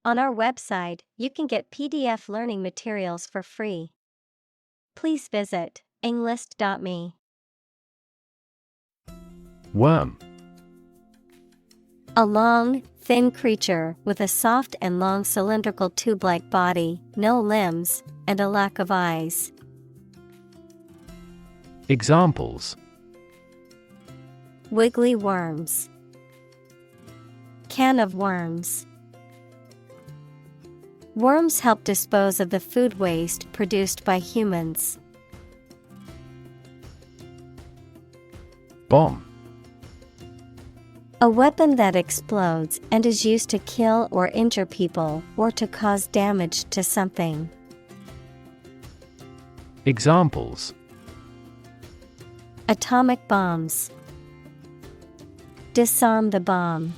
On our website, you can get PDF learning materials for free. Please visit englist.me. Worm. A long, thin creature with a soft and long cylindrical tube-like body, no limbs, and a lack of eyes. Examples: Wiggly worms. Can of worms. Worms help dispose of the food waste produced by humans. Bomb. A weapon that explodes and is used to kill or injure people or to cause damage to something. Examples: Atomic bombs. Disarm the bomb.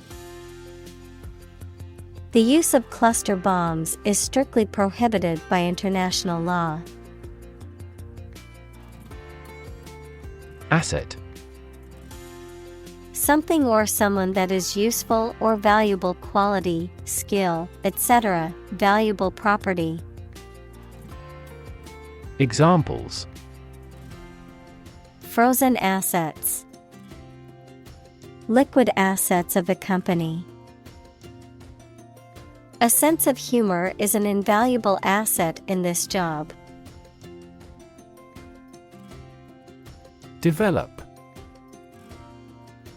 The use of cluster bombs is strictly prohibited by international law. Asset. Something or someone that is useful or valuable quality, skill, etc., valuable property. Examples: Frozen assets. Liquid assets of the company. A sense of humor is an invaluable asset in this job. Develop.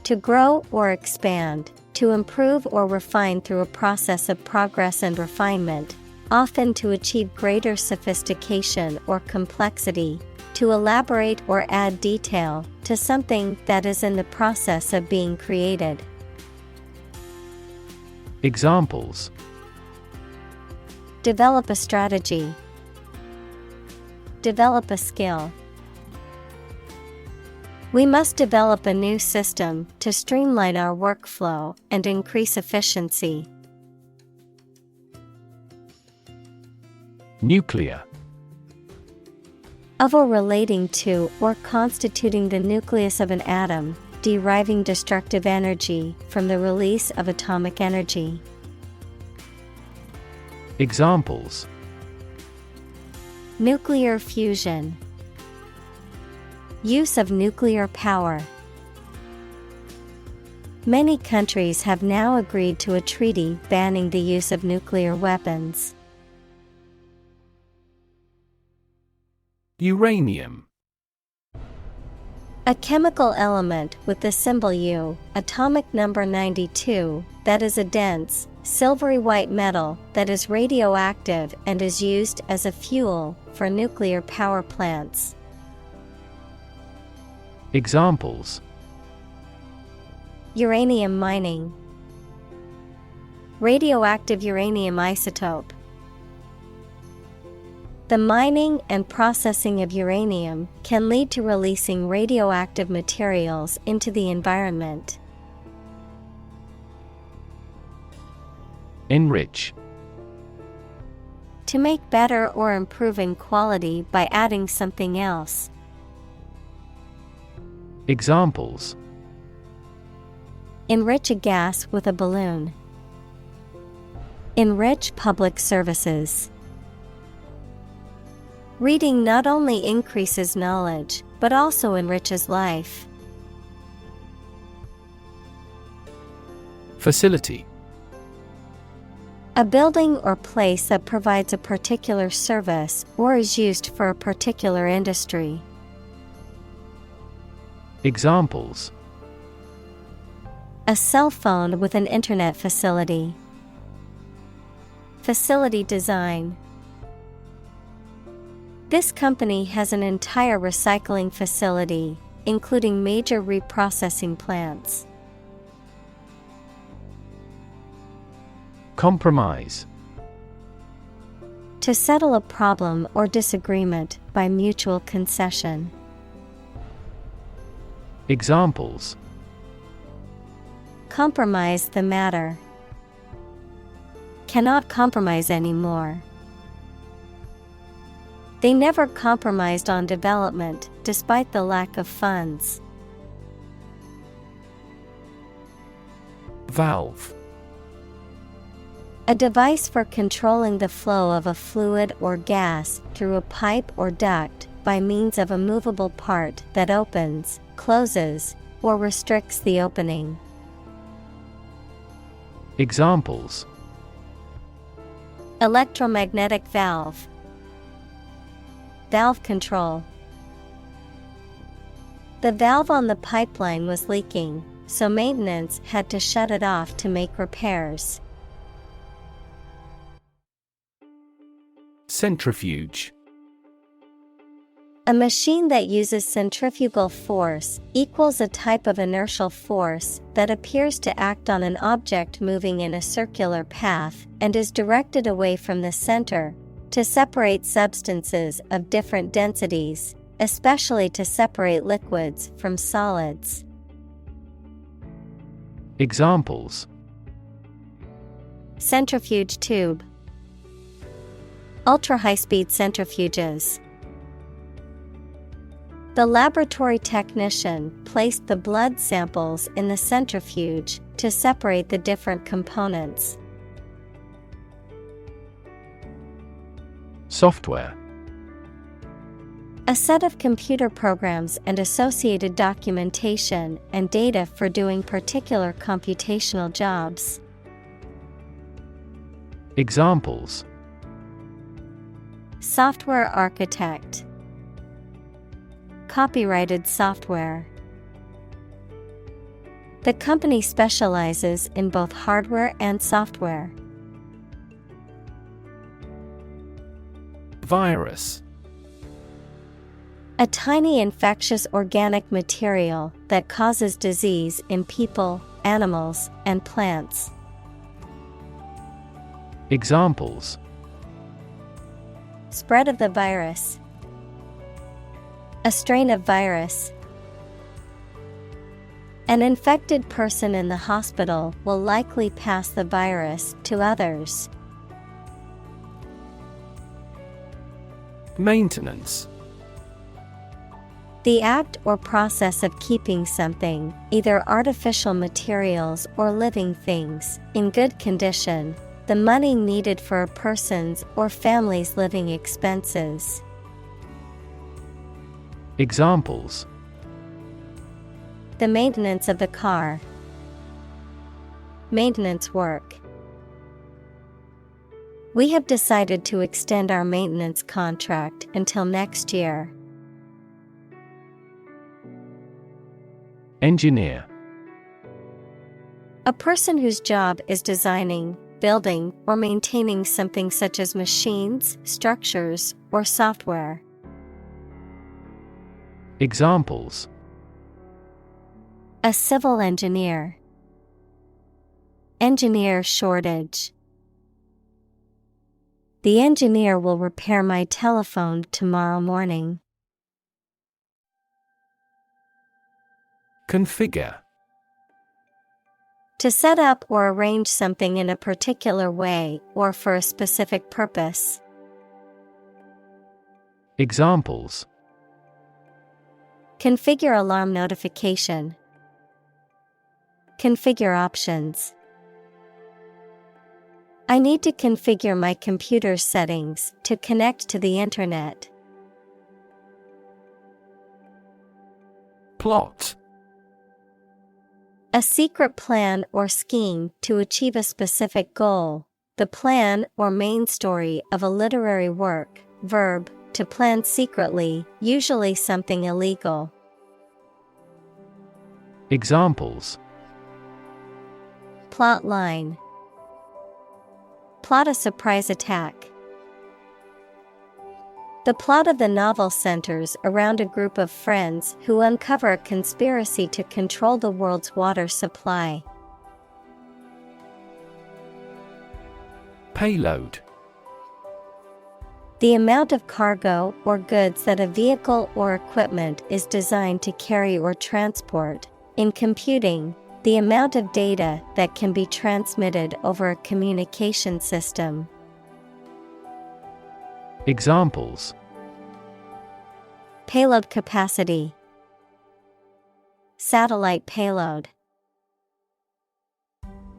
To grow or expand, to improve or refine through a process of progress and refinement, often to achieve greater sophistication or complexity, to elaborate or add detail to something that is in the process of being created. Examples: Develop a strategy. Develop a skill. We must develop a new system to streamline our workflow and increase efficiency. Nuclear. Of or relating to or constituting the nucleus of an atom, deriving destructive energy from the release of atomic energy. Examples: Nuclear fusion. Use of nuclear power. Many countries have now agreed to a treaty banning the use of nuclear weapons. Uranium. A chemical element with the symbol U, atomic number 92, that is a dense, silvery white metal that is radioactive and is used as a fuel for nuclear power plants. Examples: Uranium mining. Radioactive uranium isotope. The mining and processing of uranium can lead to releasing radioactive materials into the environment. Enrich. To make better or improve in quality by adding something else. Examples: Enrich a gas with a balloon. Enrich public services. Reading not only increases knowledge, but also enriches life. Facility. A building or place that provides a particular service or is used for a particular industry. Examples: A cell phone with an internet facility. Facility design. This company has an entire recycling facility, including major reprocessing plants. Compromise. To settle a problem or disagreement by mutual concession. Examples: Compromise the matter. Cannot compromise anymore. They never compromised on development, despite the lack of funds. Valve. A device for controlling the flow of a fluid or gas through a pipe or duct by means of a movable part that opens, closes, or restricts the opening. Examples: electromagnetic valve, valve control. The valve on the pipeline was leaking, so maintenance had to shut it off to make repairs. Centrifuge. A machine that uses centrifugal force equals a type of inertial force that appears to act on an object moving in a circular path and is directed away from the center to separate substances of different densities, especially to separate liquids from solids. Examples: centrifuge tube, ultra-high-speed centrifuges. The laboratory technician placed the blood samples in the centrifuge to separate the different components. Software. A set of computer programs and associated documentation and data for doing particular computational jobs. Examples: software architect, copyrighted software. The company specializes in both hardware and software. Virus. A tiny infectious organic material that causes disease in people, animals, and plants. Examples: spread of the virus, a strain of virus. An infected person in the hospital will likely pass the virus to others. Maintenance. The act or process of keeping something, either artificial materials or living things, in good condition, the money needed for a person's or family's living expenses. Examples: the maintenance of the car, maintenance work. We have decided to extend our maintenance contract until next year. Engineer. A person whose job is designing, building, or maintaining something such as machines, structures, or software. Examples: a civil engineer, engineer shortage. The engineer will repair my telephone tomorrow morning. Configure. To set up or arrange something in a particular way or for a specific purpose. Examples: configure alarm notification, configure options. I need to configure my computer's settings to connect to the internet. Plot. A secret plan or scheme to achieve a specific goal, the plan or main story of a literary work. Verb, to plan secretly, usually something illegal. Examples: plot line, plot a surprise attack. The plot of the novel centers around a group of friends who uncover a conspiracy to control the world's water supply. Payload. The amount of cargo or goods that a vehicle or equipment is designed to carry or transport. In computing, the amount of data that can be transmitted over a communication system. Examples: payload capacity, satellite payload.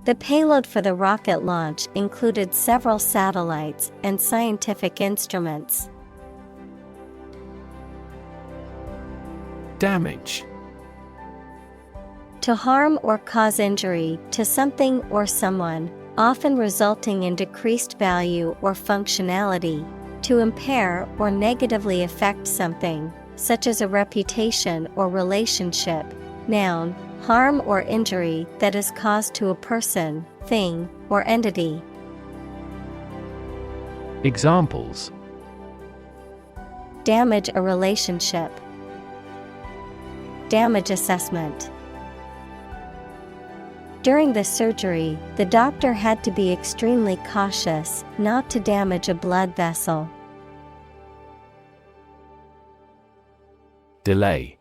The payload for the rocket launch included several satellites and scientific instruments. Damage. To harm or cause injury to something or someone, often resulting in decreased value or functionality. To impair or negatively affect something, such as a reputation or relationship. Noun, harm or injury that is caused to a person, thing, or entity. Examples: Damage a relationship. Damage assessment. During the surgery, the doctor had to be extremely cautious not to damage a blood vessel. Delay.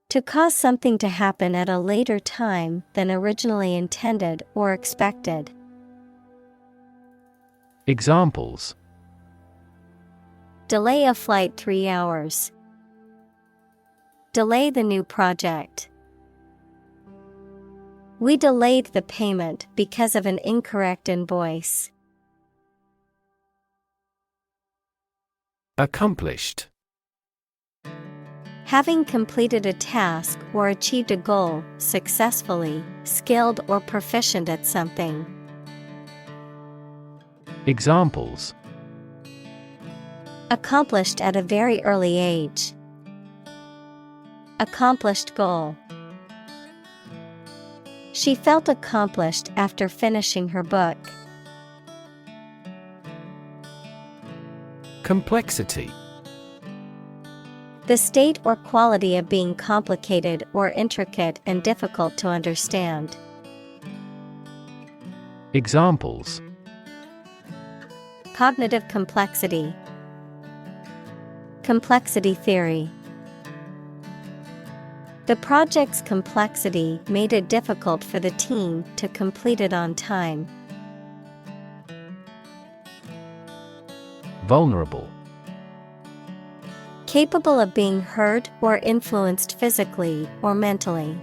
To cause something to happen at a later time than originally intended or expected. Examples: Delay a flight 3 hours. Delay the new project. We delayed the payment because of an incorrect invoice. Accomplished. Having completed a task or achieved a goal successfully, skilled or proficient at something. Examples: Accomplished at a very early age. Accomplished goal. She felt accomplished after finishing her book. Complexity. The state or quality of being complicated or intricate and difficult to understand. Examples: Cognitive complexity. Complexity theory. The project's complexity made it difficult for the team to complete it on time. Vulnerable. Capable of being hurt or influenced physically or mentally.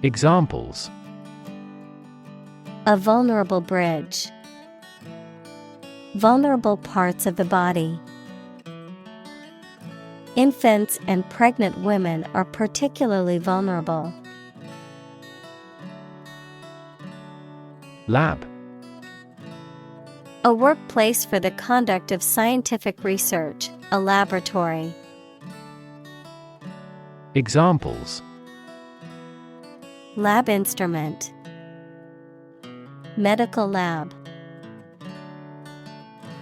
Examples: A vulnerable bridge. Vulnerable parts of the body. Infants and pregnant women are particularly vulnerable. Lab. A workplace for the conduct of scientific research, a laboratory. Examples: Lab instrument. Medical lab.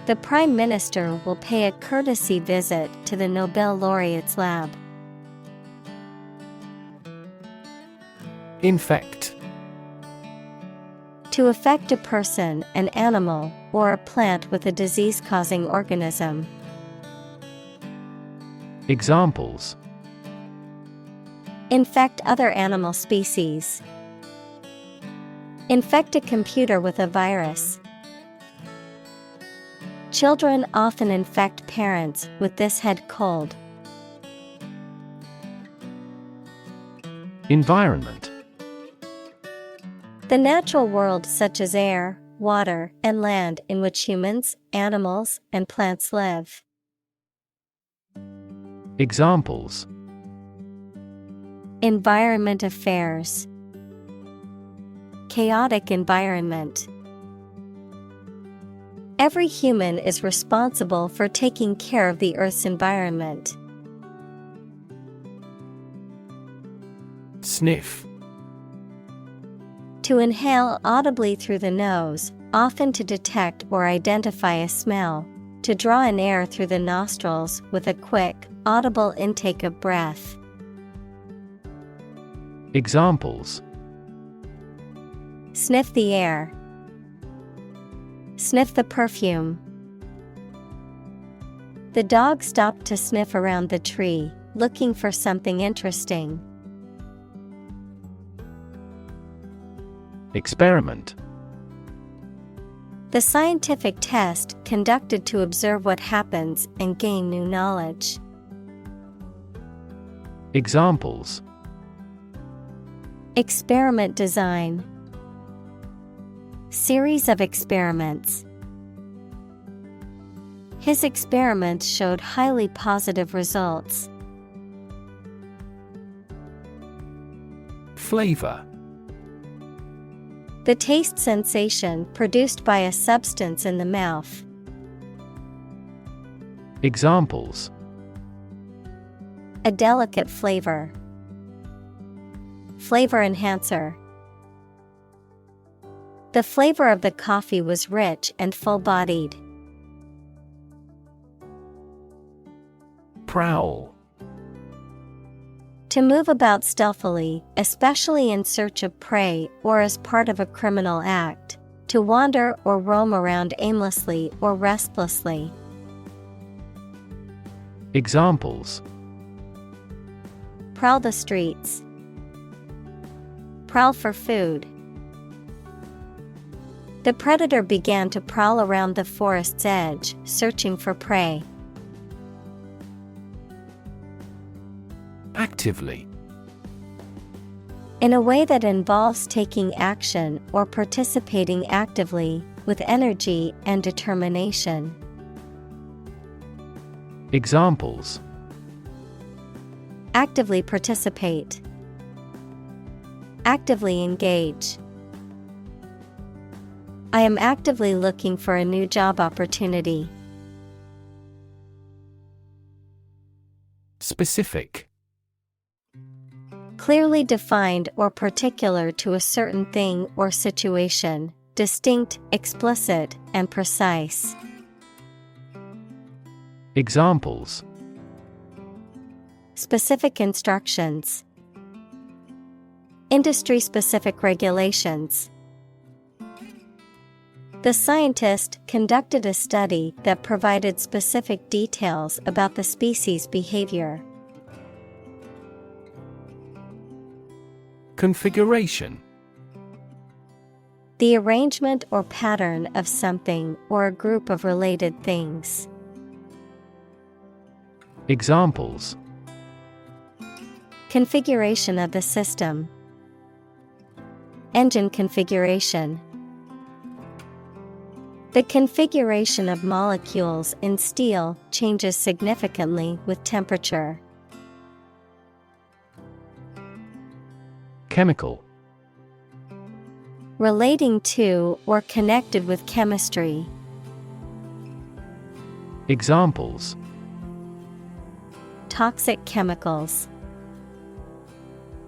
The Prime Minister will pay a courtesy visit to the Nobel laureate's lab. Infect. To affect a person, an animal, or a plant with a disease-causing organism. Examples: Infect other animal species. Infect a computer with a virus. Children often infect parents with this head cold. Environment. The natural world such as air, water, and land in which humans, animals, and plants live. Examples: Environment affairs. Chaotic environment. Every human is responsible for taking care of the Earth's environment. Sniff. To inhale audibly through the nose, often to detect or identify a smell. To draw in air through the nostrils with a quick, audible intake of breath. Examples: Sniff the air. Sniff the perfume. The dog stopped to sniff around the tree, looking for something interesting. Experiment. The scientific test conducted to observe what happens and gain new knowledge. Examples: Experiment design. Series of experiments. His experiments showed highly positive results. Flavor. The taste sensation produced by a substance in the mouth. Examples. A delicate flavor. Flavor enhancer. The flavor of the coffee was rich and full-bodied. Prowl. To move about stealthily, especially in search of prey or as part of a criminal act. To wander or roam around aimlessly or restlessly. Examples. Prowl the streets. Prowl for food. The predator began to prowl around the forest's edge, searching for prey. Actively. In a way that involves taking action or participating actively, with energy and determination. Examples. Actively participate. Actively engage. I am actively looking for a new job opportunity. Specific. Clearly defined or particular to a certain thing or situation, distinct, explicit, and precise. Examples. Specific instructions. Industry-specific regulations. The scientist conducted a study that provided specific details about the species' behavior. Configuration. The arrangement or pattern of something or a group of related things. Examples. Configuration of the system. Engine configuration. The configuration of molecules in steel changes significantly with temperature. Chemical. Relating to or connected with chemistry. Examples. Toxic chemicals.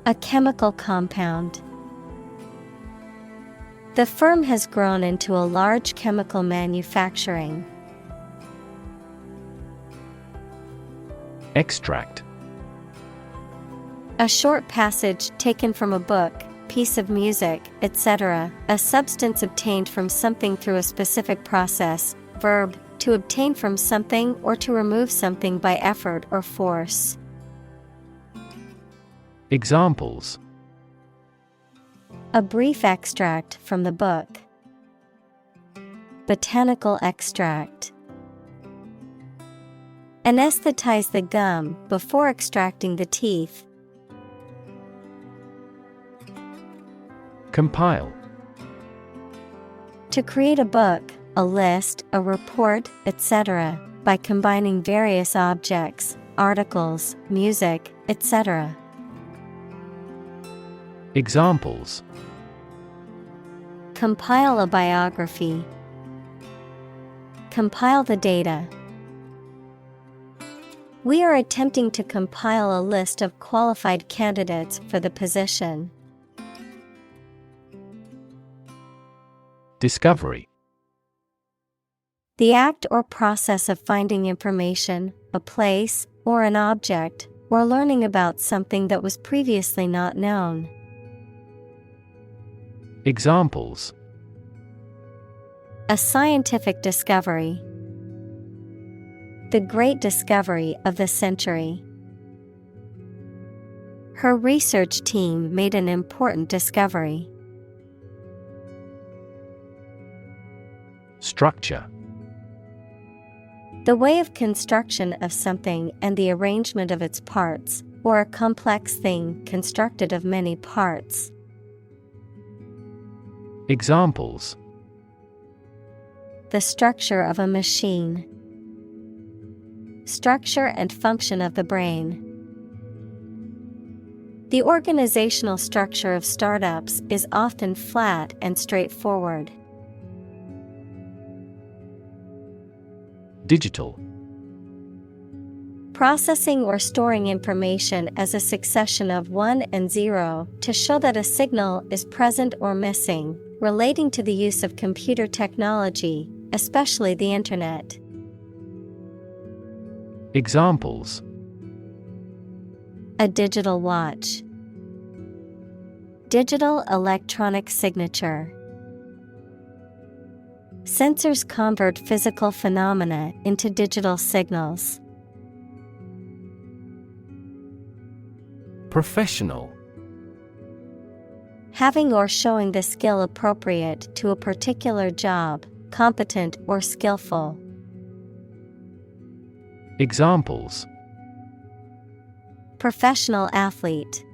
A chemical compound. The firm has grown into a large chemical manufacturing. Extract. A short passage taken from a book, piece of music, etc. A substance obtained from something through a specific process. Verb, to obtain from something or to remove something by effort or force. Examples. A brief extract from the book. Botanical extract. Anesthetize the gum before extracting the teeth. Compile. To create a book, a list, a report, etc., by combining various objects, articles, music, etc. Examples. Compile a biography. Compile the data. We are attempting to compile a list of qualified candidates for the position. Discovery. The act or process of finding information, a place, or an object, or learning about something that was previously not known. Examples. A scientific discovery. The great discovery of the century. Her research team made an important discovery. Structure. The way of construction of something and the arrangement of its parts, or a complex thing constructed of many parts. Examples: The structure of a machine. Structure and function of the brain. The organizational structure of startups is often flat and straightforward. Digital. Processing or storing information as a succession of 1 and 0 to show that a signal is present or missing, relating to the use of computer technology, especially the Internet. Examples: A digital watch. Digital electronic signature. Sensors convert physical phenomena into digital signals. Professional. Having or showing the skill appropriate to a particular job, competent or skillful. Examples: Professional athlete.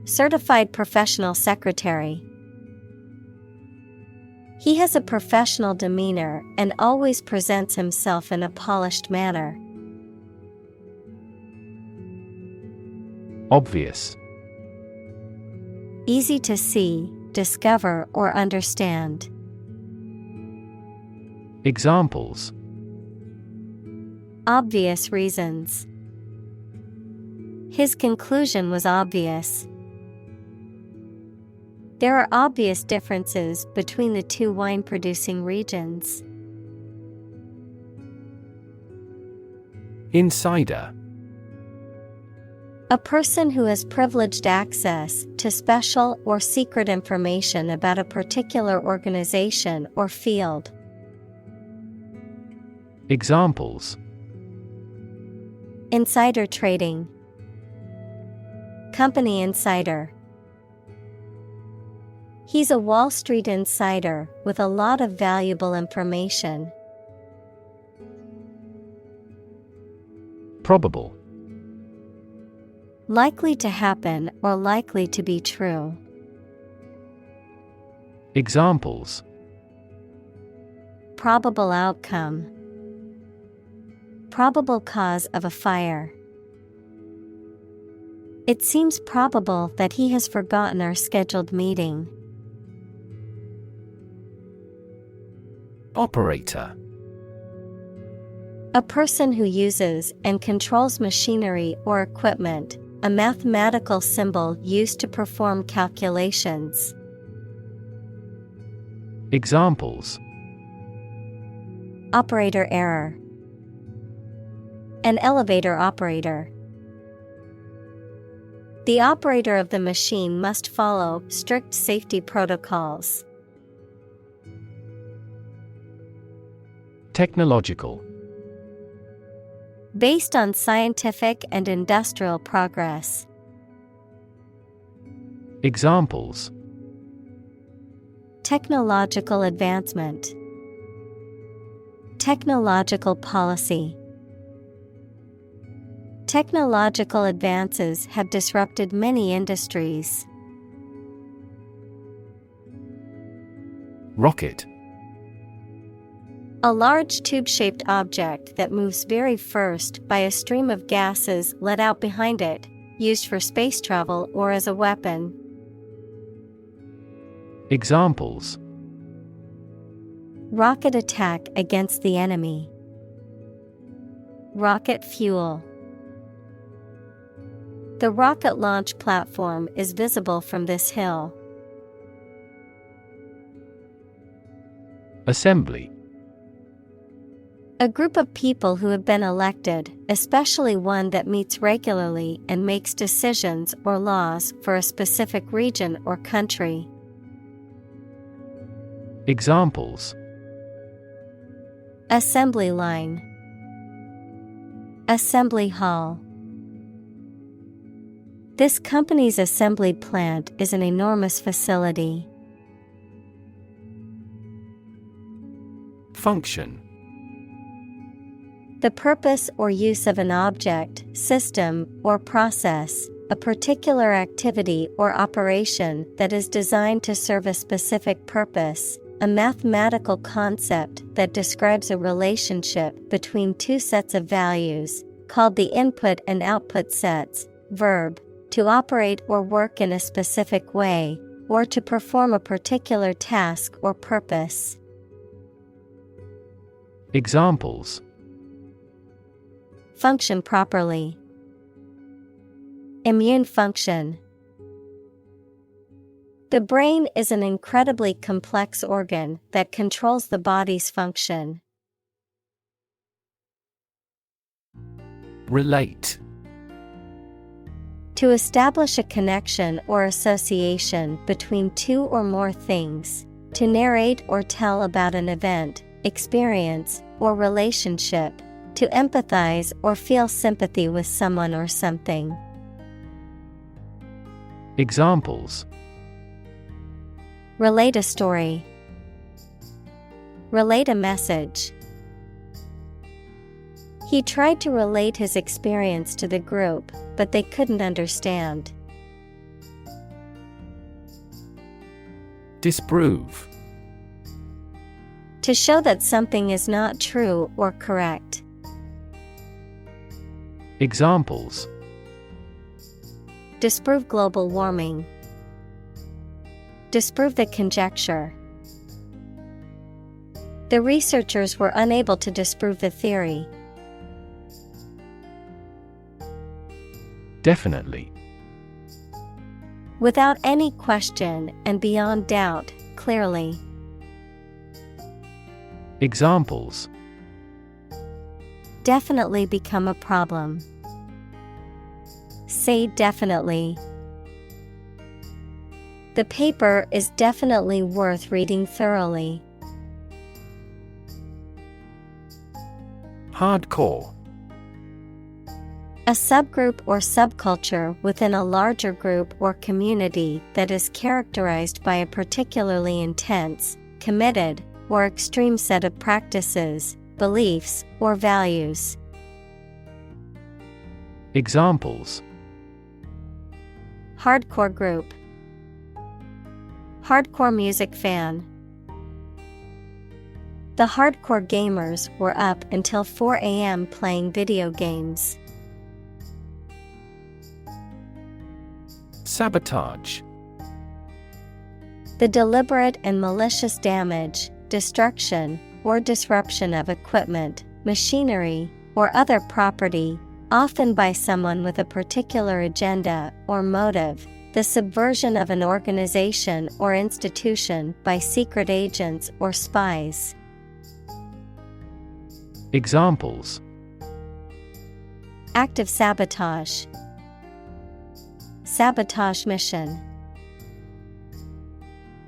Certified professional secretary. He has a professional demeanor and always presents himself in a polished manner. Obvious. Easy to see, discover or understand. Examples: Obvious reasons. His conclusion was obvious. There are obvious differences between the two wine-producing regions. Insider. A person who has privileged access to special or secret information about a particular organization or field. Examples: Insider trading. Company insider. He's a Wall Street insider with a lot of valuable information. Probable. Likely to happen or likely to be true. Examples: Probable outcome. Probable cause of a fire. It seems probable that he has forgotten our scheduled meeting. Operator. A person who uses and controls machinery or equipment, a mathematical symbol used to perform calculations. Examples: Operator error. An elevator operator. The operator of the machine must follow strict safety protocols. Technological. Based on scientific and industrial progress. Examples: Technological advancement. Technological policy. Technological advances have disrupted many industries. Rocket. A large tube-shaped object that moves very first by a stream of gases let out behind it, used for space travel or as a weapon. Examples: Rocket attack against the enemy. Rocket fuel. The rocket launch platform is visible from this hill. Assembly. A group of people who have been elected, especially one that meets regularly and makes decisions or laws for a specific region or country. Examples: Assembly line. Assembly hall. This company's assembly plant is an enormous facility. Function. The purpose or use of an object, system, or process, a particular activity or operation that is designed to serve a specific purpose, a mathematical concept that describes a relationship between two sets of values, called the input and output sets. Verb, to operate or work in a specific way, or to perform a particular task or purpose. Examples: Function properly. Immune function. The brain is an incredibly complex organ that controls the body's function. Relate. To establish a connection or association between two or more things, to narrate or tell about an event, experience, or relationship, to empathize or feel sympathy with someone or something. Examples: Relate a story. Relate a message. He tried to relate his experience to the group, but they couldn't understand. Disprove. To show that something is not true or correct. Examples: Disprove global warming. Disprove the conjecture. The researchers were unable to disprove the theory. Definitely. Without any question and beyond doubt, clearly. Examples: Definitely become a problem. Say definitely. The paper is definitely worth reading thoroughly. Hardcore. A subgroup or subculture within a larger group or community that is characterized by a particularly intense, committed, or extreme set of practices, beliefs, or values. Examples: Hardcore group. Hardcore music fan. The hardcore gamers were up until 4 a.m. playing video games. Sabotage. The deliberate and malicious damage, destruction, or disruption of equipment, machinery, or other property, often by someone with a particular agenda or motive, the subversion of an organization or institution by secret agents or spies. Examples: Active sabotage. Sabotage mission.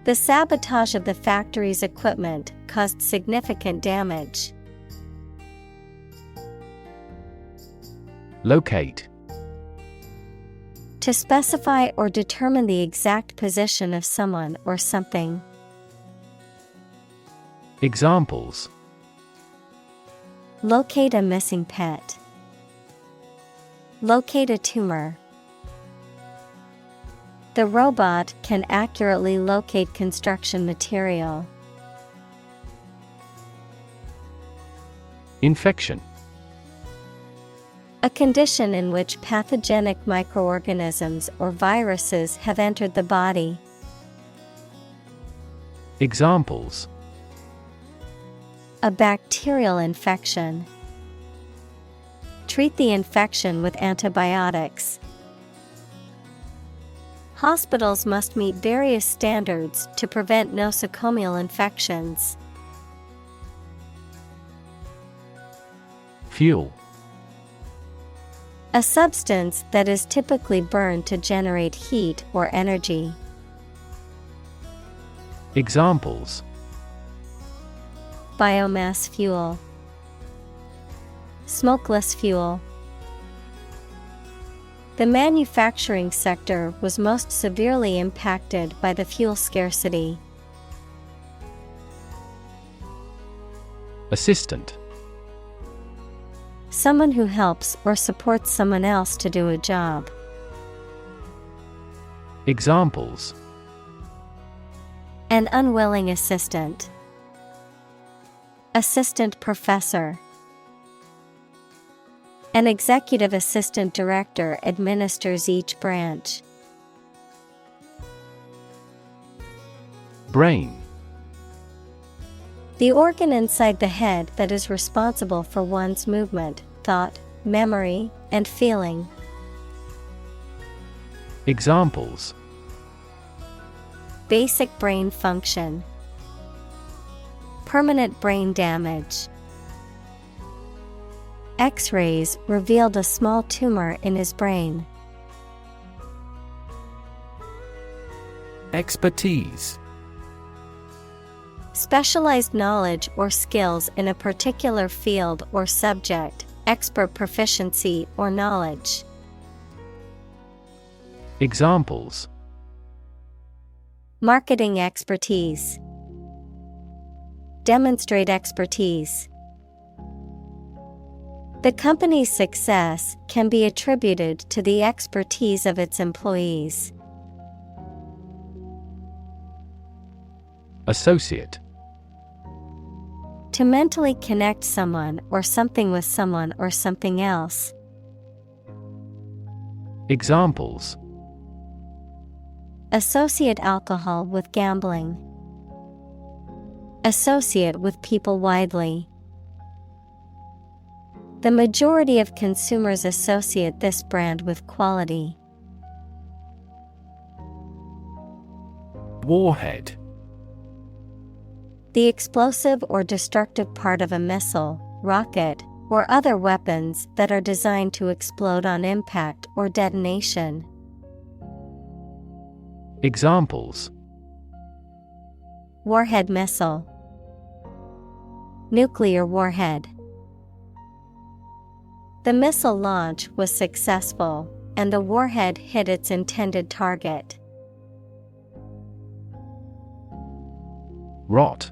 The sabotage of the factory's equipment caused significant damage. Locate. To specify or determine the exact position of someone or something. Examples: Locate a missing pet. Locate a tumor. The robot can accurately locate construction material. Infection. A condition in which pathogenic microorganisms or viruses have entered the body. Examples: A bacterial infection. Treat the infection with antibiotics. Hospitals must meet various standards to prevent nosocomial infections. Fuel. A substance that is typically burned to generate heat or energy. Examples: Biomass fuel. Smokeless fuel. The manufacturing sector was most severely impacted by the fuel scarcity. Assistant. Someone who helps or supports someone else to do a job. Examples: An unwilling assistant. Assistant professor. An executive assistant director administers each branch. Brain. The organ inside the head that is responsible for one's movement, thought, memory, and feeling. Examples: Basic brain function. Permanent brain damage. X-rays revealed a small tumor in his brain. Expertise. Specialized knowledge or skills in a particular field or subject, expert proficiency or knowledge. Examples: Marketing expertise. Demonstrate expertise. The company's success can be attributed to the expertise of its employees. Associate. To mentally connect someone or something with someone or something else. Examples: Associate alcohol with gambling. Associate with people widely. The majority of consumers associate this brand with quality. Warhead. The explosive or destructive part of a missile, rocket, or other weapons that are designed to explode on impact or detonation. Examples: Warhead missile. Nuclear warhead. The missile launch was successful, and the warhead hit its intended target. Rot.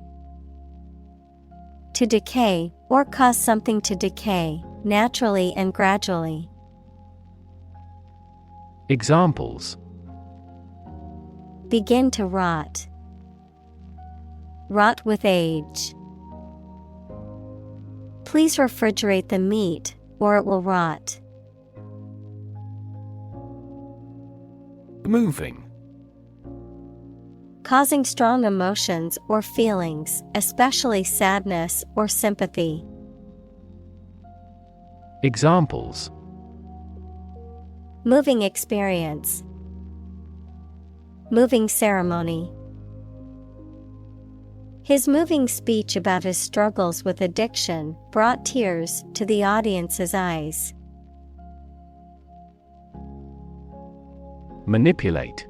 To decay, or cause something to decay, naturally and gradually. Examples: Begin to rot. Rot with age. Please refrigerate the meat, or it will rot. Moving. Causing strong emotions or feelings, especially sadness or sympathy. Examples: Moving experience. Moving ceremony. His moving speech about his struggles with addiction brought tears to the audience's eyes. Manipulate.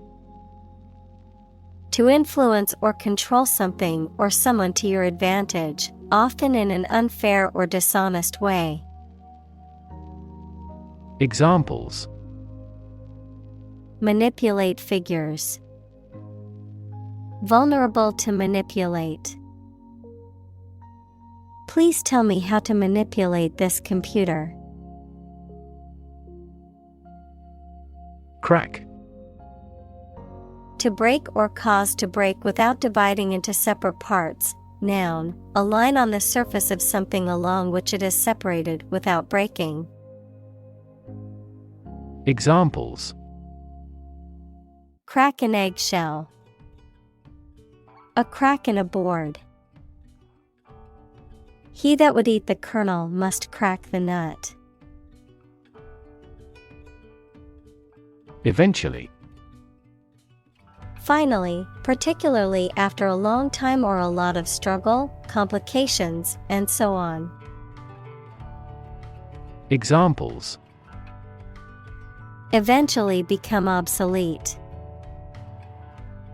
To influence or control something or someone to your advantage, often in an unfair or dishonest way. Examples: Manipulate figures. Vulnerable to manipulate. Please tell me how to manipulate this computer. Crack. To break or cause to break without dividing into separate parts. Noun, a line on the surface of something along which it is separated without breaking. Examples: Crack an eggshell. A crack in a board. He that would eat the kernel must crack the nut. Eventually. Finally, particularly after a long time or a lot of struggle, complications, and so on. Examples: Eventually become obsolete.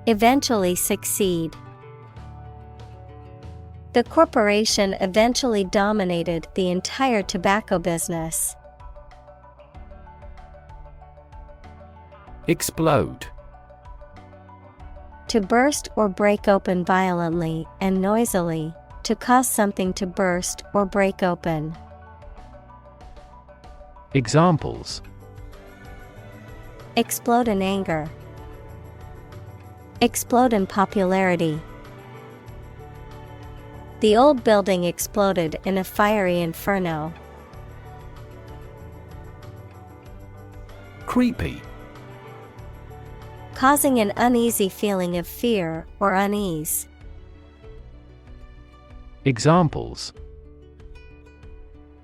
Eventually succeed. The corporation eventually dominated the entire tobacco business. Explode. To burst or break open violently and noisily, to cause something to burst or break open. Examples: explode in anger, explode in popularity. The old building exploded in a fiery inferno. Creepy. Causing an uneasy feeling of fear or unease. Examples: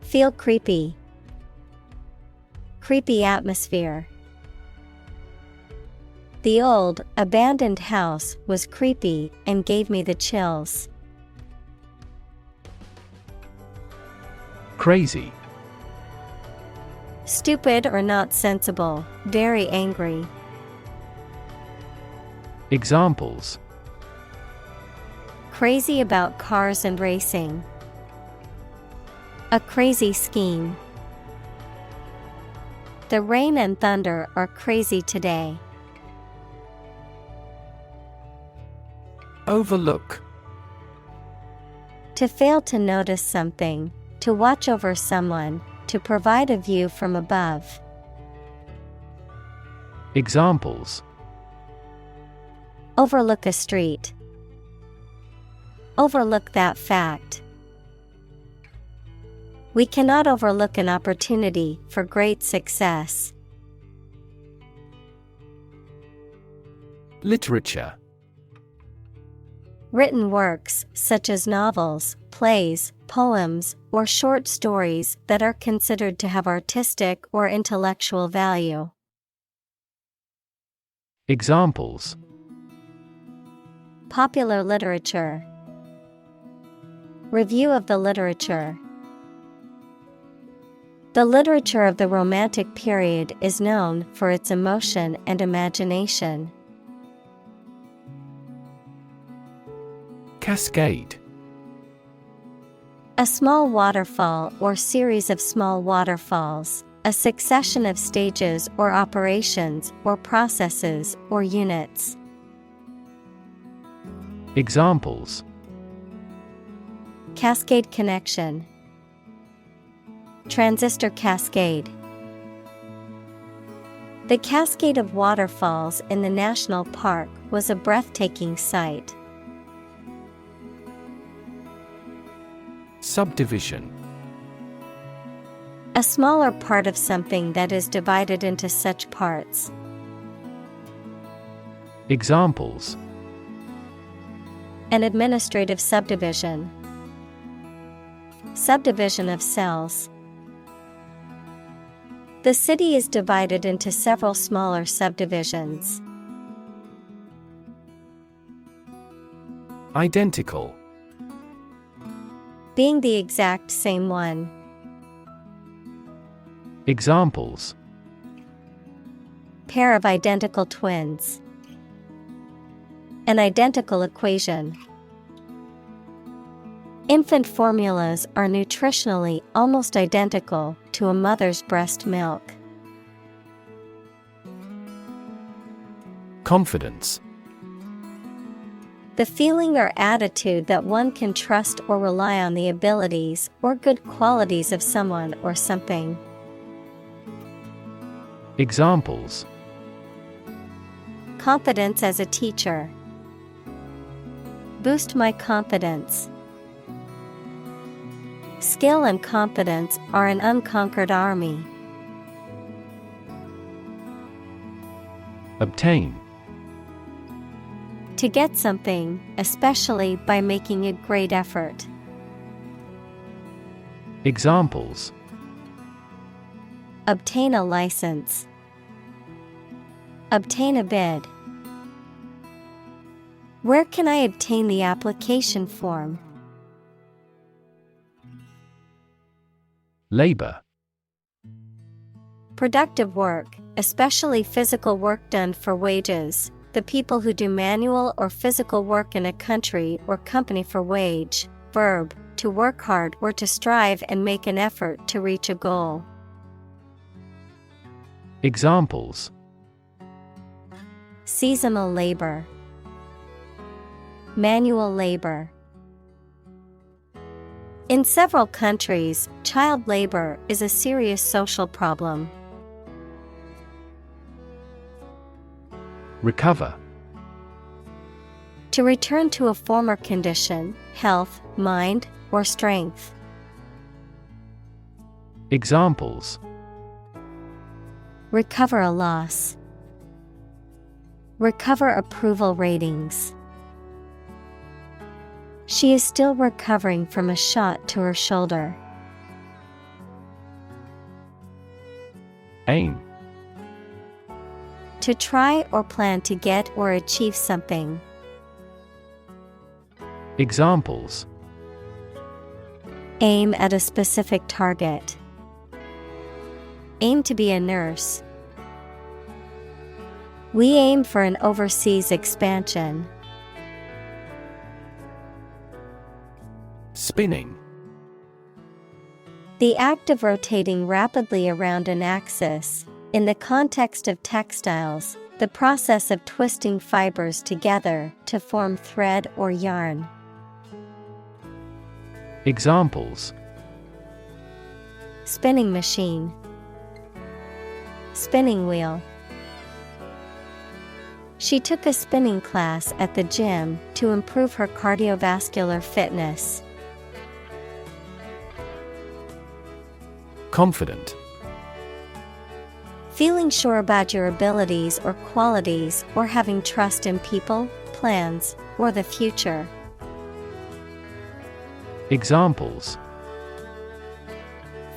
feel creepy, creepy atmosphere. The old, abandoned house was creepy and gave me the chills. Crazy. Stupid or not sensible, very angry. Examples: crazy about cars and racing. A crazy scheme. The rain and thunder are crazy today. Overlook. To fail to notice something, to watch over someone, to provide a view from above. Examples: overlook a street. Overlook that fact. We cannot overlook an opportunity for great success. Literature. Written works, such as novels, plays, poems, or short stories that are considered to have artistic or intellectual value. Examples: popular literature. Review of the literature. The literature of the Romantic period is known for its emotion and imagination. Cascade. A small waterfall or series of small waterfalls, a succession of stages or operations or processes or units. Examples: cascade connection. Transistor cascade. The cascade of waterfalls in the national park was a breathtaking sight. Subdivision. A smaller part of something that is divided into such parts. Examples: an administrative subdivision. Subdivision of cells. The city is divided into several smaller subdivisions. Identical. Being the exact same one. Examples: pair of identical twins. An identical equation. Infant formulas are nutritionally almost identical to a mother's breast milk. Confidence. The feeling or attitude that one can trust or rely on the abilities or good qualities of someone or something. Examples: confidence as a teacher. Boost my confidence. Skill and confidence are an unconquered army. Obtain. To get something, especially by making a great effort. Examples: obtain a license. Obtain a bid. Where can I obtain the application form? Labor. Productive work, especially physical work done for wages. The people who do manual or physical work in a country or company for wage. Verb, to work hard or to strive and make an effort to reach a goal. Examples: seasonal labor. Manual labor. In several countries, child labor is a serious social problem. Recover. To return to a former condition, health, mind, or strength. Examples: Recover a loss. Recover approval ratings. She is still recovering from a shot to her shoulder. Aim. To try or plan to get or achieve something. Examples: Aim at a specific target. Aim to be a nurse. We aim for an overseas expansion. Spinning. The act of rotating rapidly around an axis. In the context of textiles, the process of twisting fibers together to form thread or yarn. Examples: Spinning machine. Spinning wheel. She took a spinning class at the gym to improve her cardiovascular fitness. Confident. Feeling sure about your abilities or qualities, or having trust in people, plans, or the future. Examples: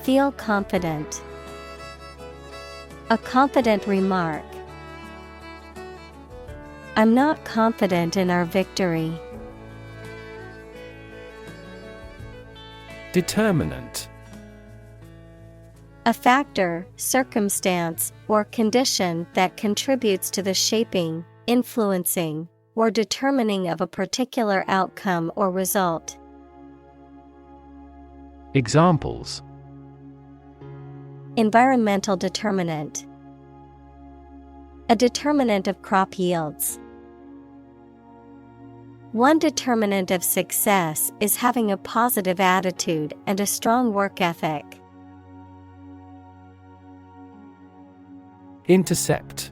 Feel confident. A confident remark. I'm not confident in our victory. Determinant. A factor, circumstance, or condition that contributes to the shaping, influencing, or determining of a particular outcome or result. Examples: Environmental determinant. A determinant of crop yields. One determinant of success is having a positive attitude and a strong work ethic. Intercept.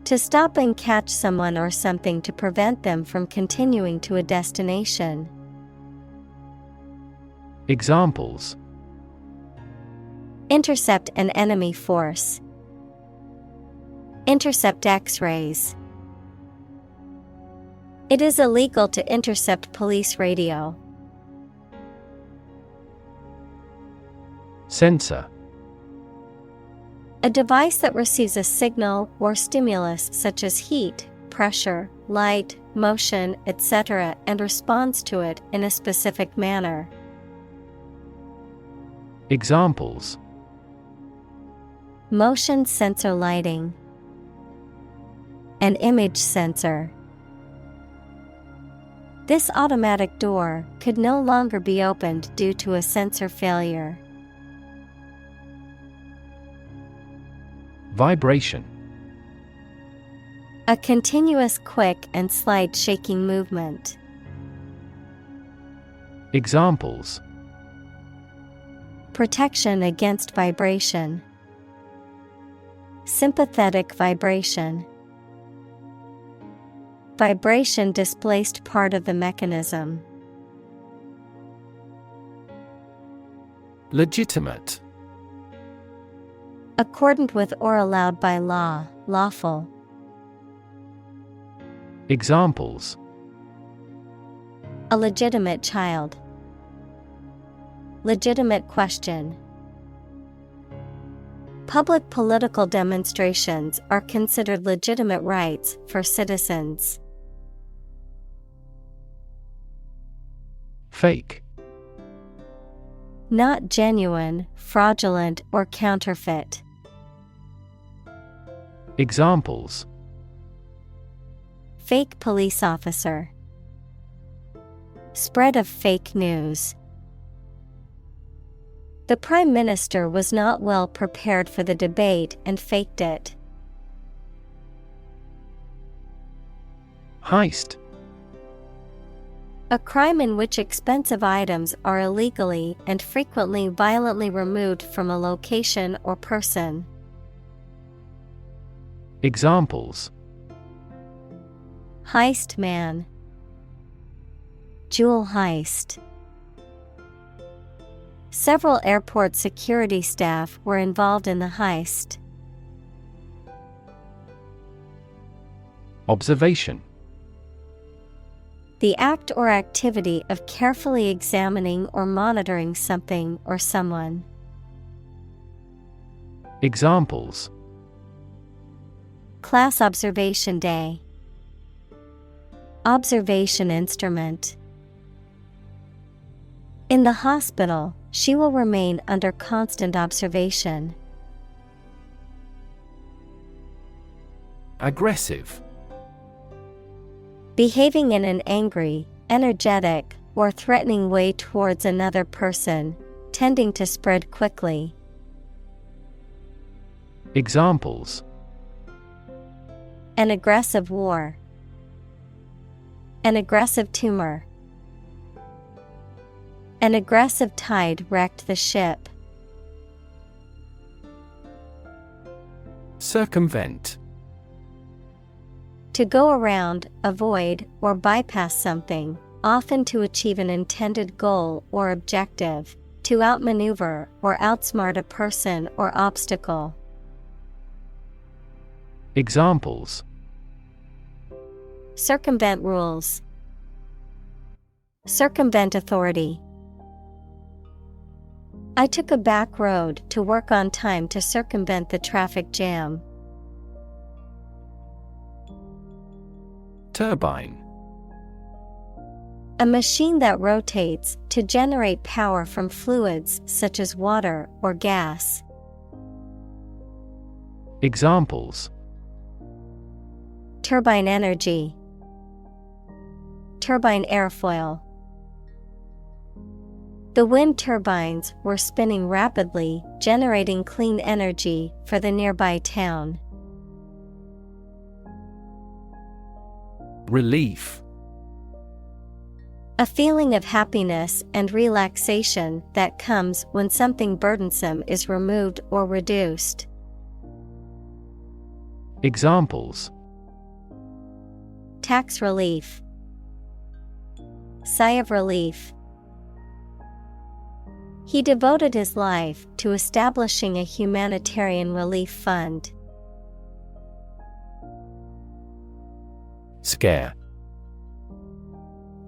To stop and catch someone or something to prevent them from continuing to a destination. Examples: Intercept an enemy force. Intercept X-rays. It is illegal to intercept police radio. Sensor. A device that receives a signal or stimulus such as heat, pressure, light, motion, etc. and responds to it in a specific manner. Examples: Motion sensor lighting. An image sensor. This automatic door could no longer be opened due to a sensor failure. Vibration. A continuous quick and slight shaking movement. Examples: Protection against vibration. Sympathetic vibration. Vibration displaced part of the mechanism. Legitimate. Accordant with or allowed by law, lawful. Examples: A legitimate child. Legitimate question. Public political demonstrations are considered legitimate rights for citizens. Fake. Not genuine, fraudulent, or counterfeit. Examples: Fake police officer. Spread of fake news. The Prime Minister was not well prepared for the debate and faked it. Heist. A crime in which expensive items are illegally and frequently violently removed from a location or person. Examples: Heist man. Jewel heist. Several airport security staff were involved in the heist. Observation: The act or activity of carefully examining or monitoring something or someone. Examples: Class observation day. Observation instrument. In the hospital, she will remain under constant observation. Aggressive. Behaving in an angry, energetic, or threatening way towards another person, tending to spread quickly. Examples: An aggressive war. An aggressive tumor. An aggressive tide wrecked the ship. Circumvent. To go around, avoid, or bypass something, often to achieve an intended goal or objective, to outmaneuver or outsmart a person or obstacle. Examples: Circumvent rules. Circumvent authority. I took a back road to work on time to circumvent the traffic jam. Turbine. A machine that rotates to generate power from fluids such as water or gas. Examples: Turbine energy. Turbine airfoil. The wind turbines were spinning rapidly, generating clean energy for the nearby town. Relief. A feeling of happiness and relaxation that comes when something burdensome is removed or reduced. Examples: Tax relief. Sigh of relief. He devoted his life to establishing a humanitarian relief fund. Scare.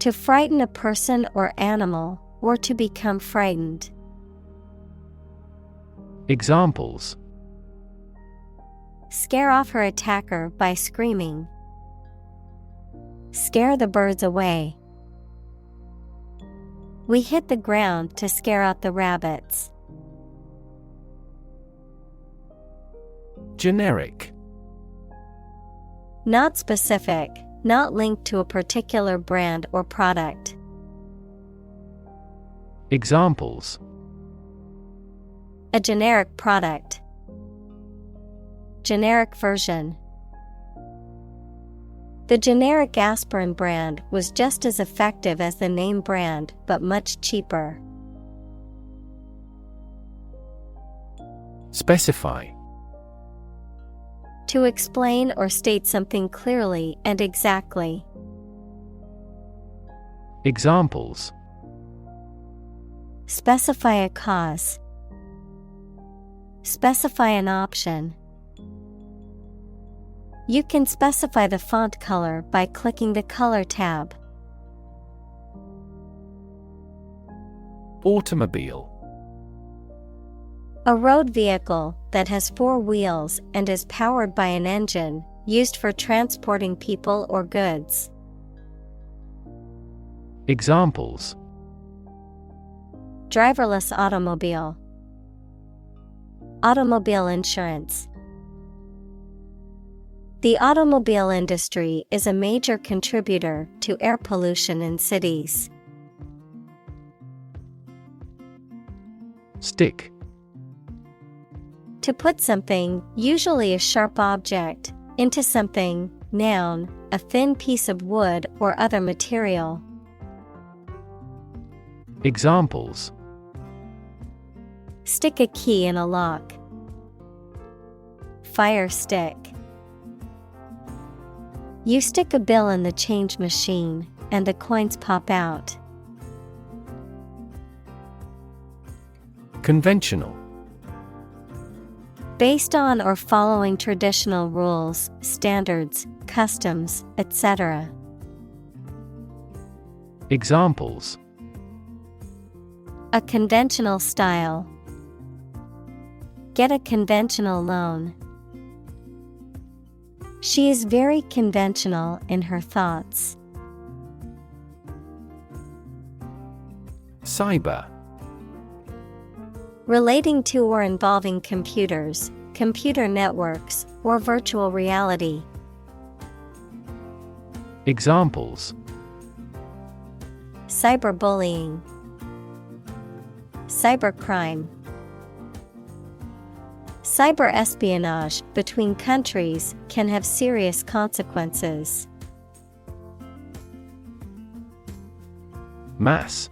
To frighten a person or animal, or to become frightened. Examples: Scare off her attacker by screaming. Scare the birds away. We hit the ground to scare out the rabbits. Generic. Not specific, not linked to a particular brand or product. Examples: A generic product. Generic version. The generic aspirin brand was just as effective as the name brand, but much cheaper. Specify. To explain or state something clearly and exactly. Examples: Specify a cause. Specify an option. You can specify the font color by clicking the Color tab. Automobile. A road vehicle that has four wheels and is powered by an engine, used for transporting people or goods. Examples: Driverless automobile. Automobile insurance. The automobile industry is a major contributor to air pollution in cities. Stick. To put something, usually a sharp object, into something, noun, a thin piece of wood or other material. Examples: stick a key in a lock. Fire stick. You stick a bill in the change machine, and the coins pop out. Conventional. Based on or following traditional rules, standards, customs, etc. Examples: a conventional style. Get a conventional loan. She is very conventional in her thoughts. Cyber. Relating to or involving computers, computer networks, or virtual reality. Examples: cyberbullying, cybercrime. Cyber-espionage between countries can have serious consequences. Mass.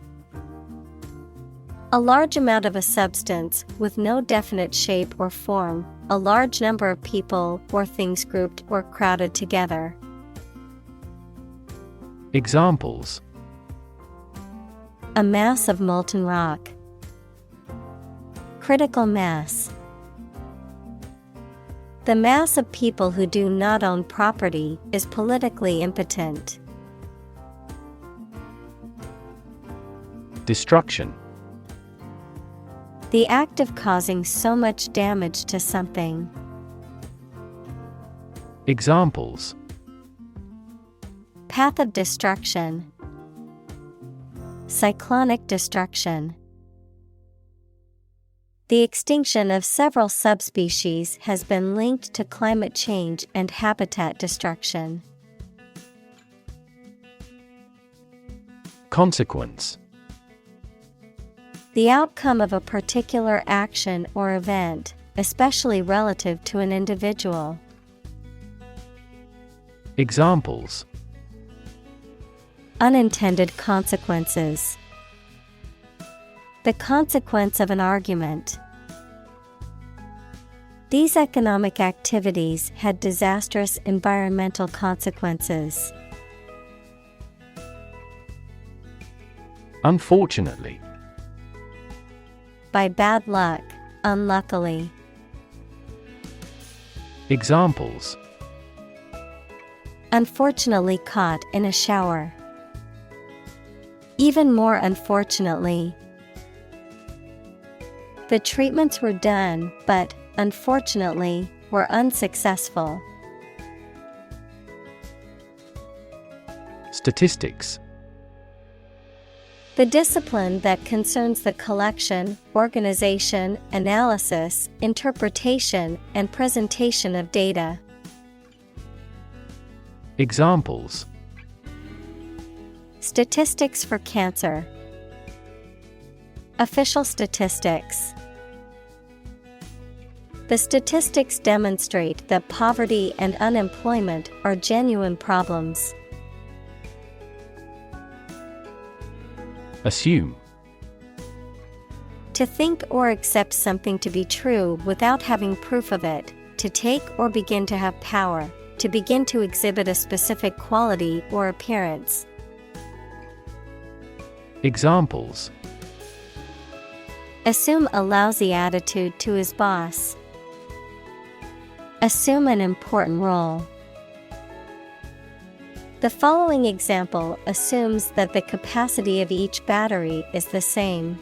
A large amount of a substance with no definite shape or form, a large number of people or things grouped or crowded together. Examples: a mass of molten rock. Critical mass. The mass of people who do not own property is politically impotent. Destruction. The act of causing so much damage to something. Examples: path of destruction. Cyclonic destruction. The extinction of several subspecies has been linked to climate change and habitat destruction. Consequence. The outcome of a particular action or event, especially relative to an individual. Examples: unintended consequences. The consequence of an argument. These economic activities had disastrous environmental consequences. Unfortunately. By bad luck, unluckily. Examples: unfortunately caught in a shower. Even more unfortunately. The treatments were done, but, unfortunately, were unsuccessful. Statistics. The discipline that concerns the collection, organization, analysis, interpretation, and presentation of data. Examples: statistics for cancer. Official statistics. The statistics demonstrate that poverty and unemployment are genuine problems. Assume. To think or accept something to be true without having proof of it, to take or begin to have power, to begin to exhibit a specific quality or appearance. Examples: assume a lousy attitude to his boss. Assume an important role. The following example assumes that the capacity of each battery is the same.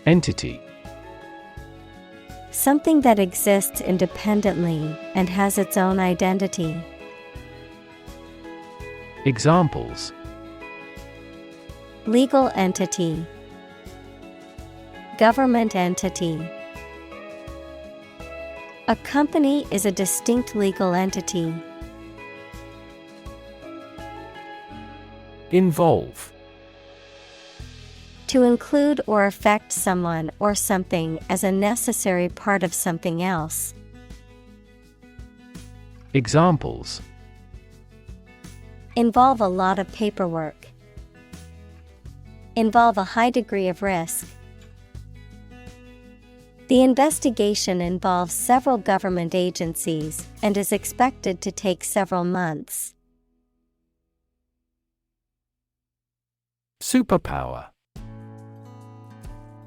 Entity. Something that exists independently and has its own identity. Examples: legal entity. Government entity. A company is a distinct legal entity. Involve. To include or affect someone or something as a necessary part of something else. Examples: Involve a lot of paperwork. Involve a high degree of risk. The investigation involves several government agencies and is expected to take several months. Superpower.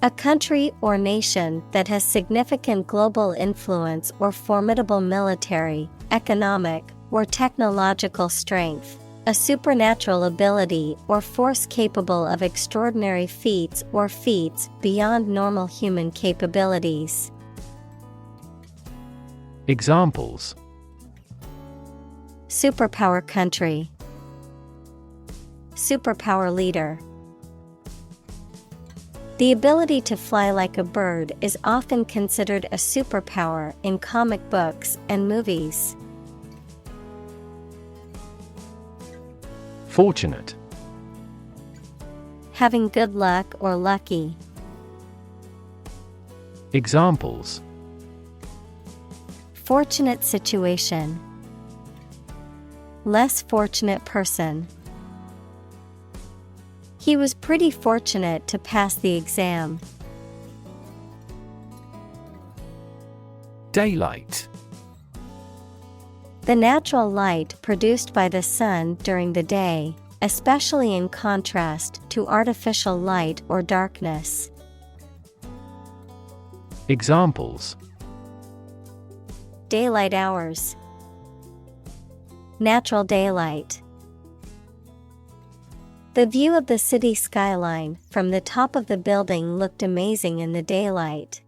A country or nation that has significant global influence or formidable military, economic, or technological strength. A supernatural ability or force capable of extraordinary feats or feats beyond normal human capabilities. Examples: Superpower country. Superpower leader. The ability to fly like a bird is often considered a superpower in comic books and movies. Fortunate. Having good luck or lucky. Examples: Fortunate situation. Less fortunate person. He was pretty fortunate to pass the exam. Daylight. The natural light produced by the sun during the day, especially in contrast to artificial light or darkness. Examples: Daylight hours. Natural daylight. The view of the city skyline from the top of the building looked amazing in the daylight.